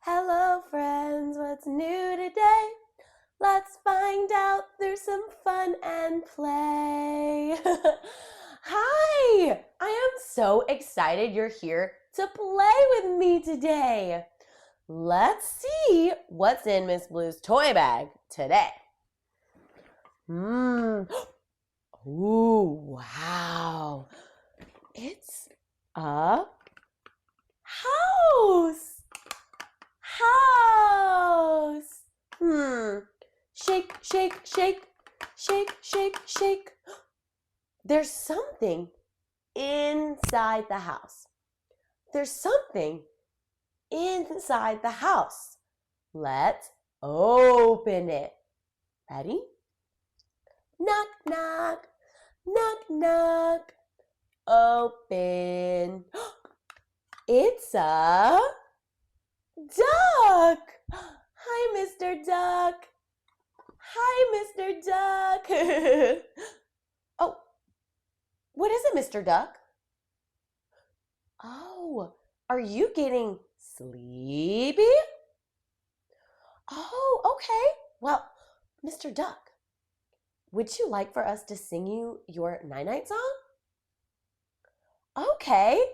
Hello friends, what's new today? Let's find out through some fun and play. Hi! I am so excited you're here to play with me today. Let's see what's in Miss Blue's toy bag today. Ooh, wow. It's a house. Shake, shake, shake, shake, shake, shake. There's something inside the house. There's something inside the house. Let's open it. Ready? Knock, knock, knock, knock. Open. It's a duck. Hi, Mr. Duck. Hi, Mr. Duck. Oh, what is it, Mr. Duck? Oh, are you getting sleepy? Oh, okay. Well, Mr. Duck, would you like for us to sing you your night-night song? Okay.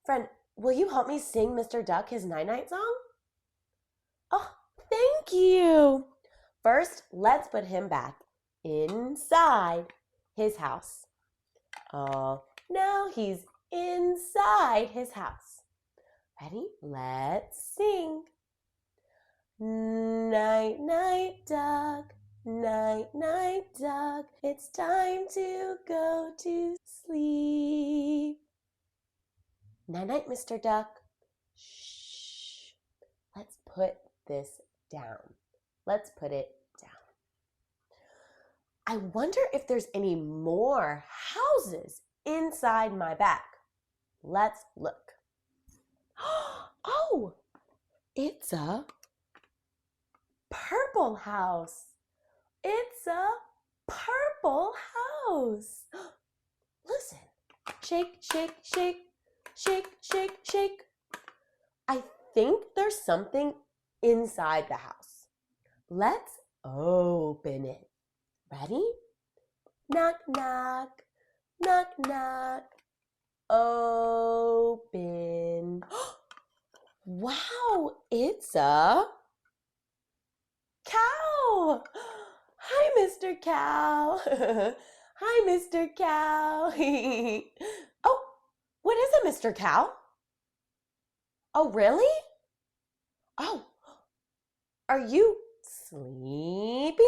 Friend, will you help me sing Mr. Duck his night-night song? Oh, thank you. First, let's put him back inside his house. Oh, now he's inside his house. Ready? Let's sing. Night, night, duck. Night, night, duck. It's time to go to sleep. Night, night, Mr. Duck. Shh. Let's put this down. Let's put it down. I wonder if there's any more houses inside my bag. Let's look. Oh, it's a purple house. It's a purple house. Listen. Shake, shake, shake, shake, shake, shake. I think there's something inside the house. Let's open it. Ready? Knock, knock, knock, knock. Open. Wow, it's a cow. Hi, Mr. Cow. Hi, Mr. Cow. Oh, what is it, Mr. Cow? Oh, really? Oh, are you sleepy?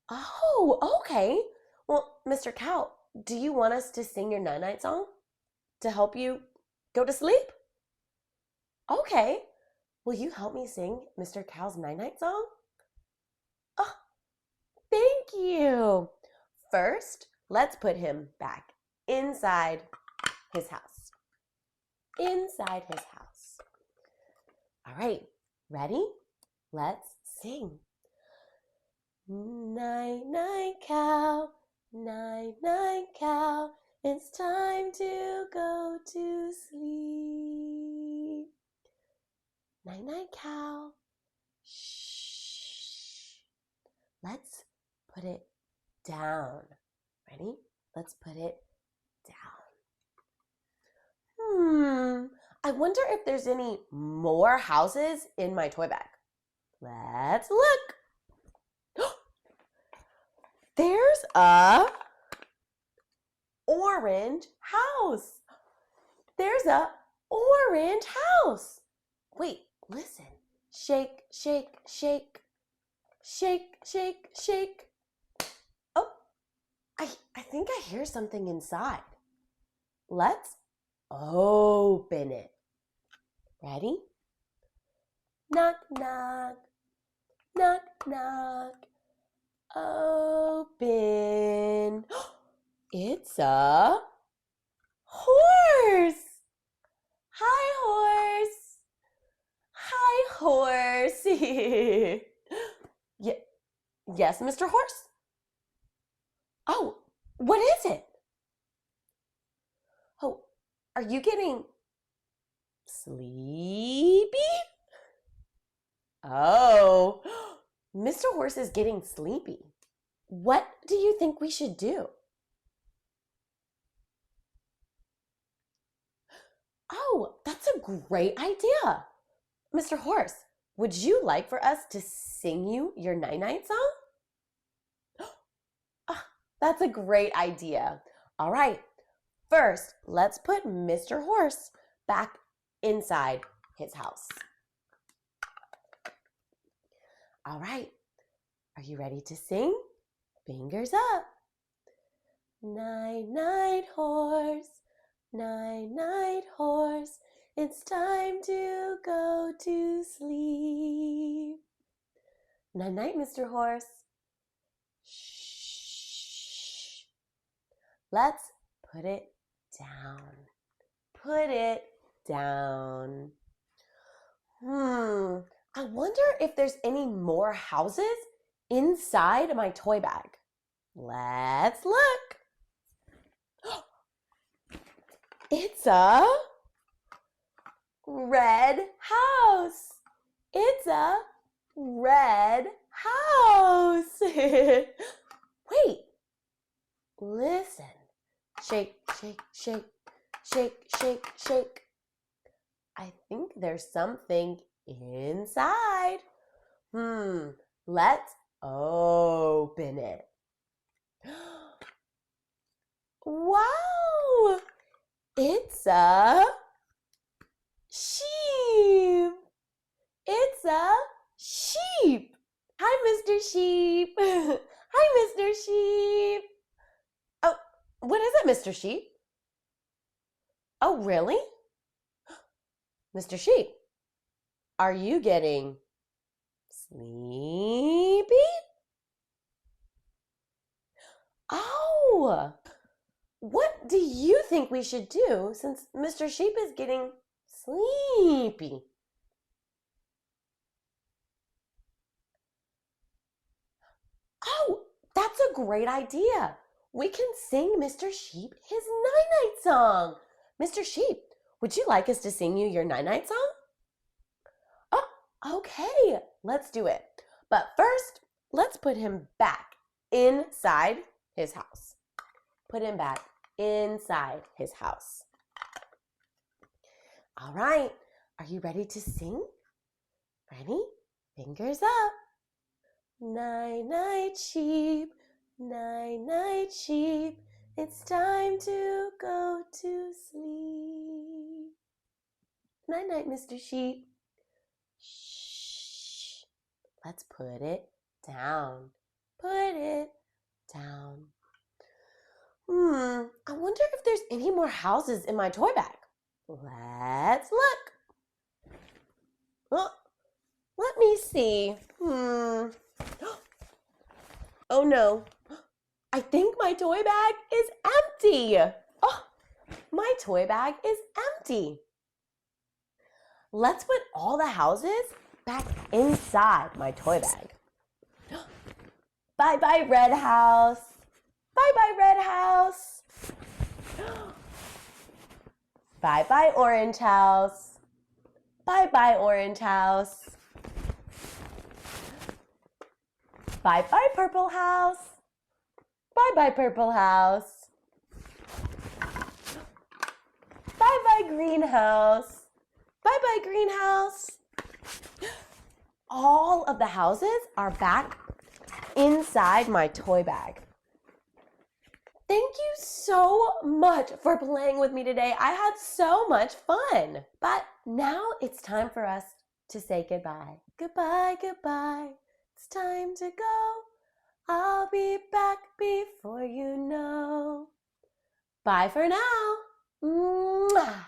Oh, okay. Well, Mr. Cow, do you want us to sing your night-night song to help you go to sleep? Okay. Will you help me sing Mr. Cow's night-night song? Oh, thank you. First, let's put him back inside his house. Inside his house. All right, ready? Let's sing. Night, night, cow. Night, night, cow. It's time to go to sleep. Night, night, cow. Shh. Let's put it down. Ready? Let's put it down. I wonder if there's any more houses in my toy bag. Let's look. There's a orange house. There's a orange house. Wait, listen. Shake, shake, shake. Shake, shake, shake. Oh, I think I hear something inside. Let's open it. Ready? Knock, knock. Knock, knock. Open. It's a horse. Hi, horse. Hi, horse. Yes, Mr. Horse? Oh, what is it? Oh, Are you getting sleepy? Oh, Mr. Horse is getting sleepy. What do you think we should do? Oh, that's a great idea. Mr. Horse, would you like for us to sing you your night-night song? Ah, that's a great idea. All right, first, let's put Mr. Horse back inside his house. All right, are you ready to sing? Fingers up. Night-night horse, night-night horse, it's time to go to sleep. Night-night, Mr. Horse. Shh. Let's put it down. Put it down. I wonder if there's any more houses inside my toy bag. Let's look. It's a red house. It's a red house. Wait, listen. Shake, shake, shake, shake, shake, shake. I think there's something inside. Let's open it. Wow! It's a sheep. It's a sheep. Hi, Mr. Sheep. Hi, Mr. Sheep. Oh, what is it, Mr. Sheep? Oh, really? Mr. Sheep, are you getting sleepy? Oh, what do you think we should do since Mr. Sheep is getting sleepy? Oh, that's a great idea. We can sing Mr. Sheep his night-night song. Mr. Sheep, would you like us to sing you your night-night song? Oh, okay, let's do it. But first, let's put him back inside his house. Put him back inside his house. All right, are you ready to sing? Ready? Fingers up. Night-night sheep, night-night sheep, it's time to go to sleep. Night-night, Mr. Sheep. Shh. Let's put it down. Put it down. I wonder if there's any more houses in my toy bag. Let's look. Oh, let me see. Oh no. I think my toy bag is empty. Oh, my toy bag is empty. Let's put all the houses back inside my toy bag. Bye-bye, red house. Bye-bye, red house. Bye-bye, orange house. Bye-bye, orange house. Bye-bye, purple house. Bye-bye, purple house. Bye-bye, greenhouse. Bye-bye, greenhouse. All of the houses are back inside my toy bag. Thank you so much for playing with me today. I had so much fun. But now it's time for us to say goodbye. Goodbye, goodbye. It's time to go. I'll be back before you know. Bye for now. Mwah.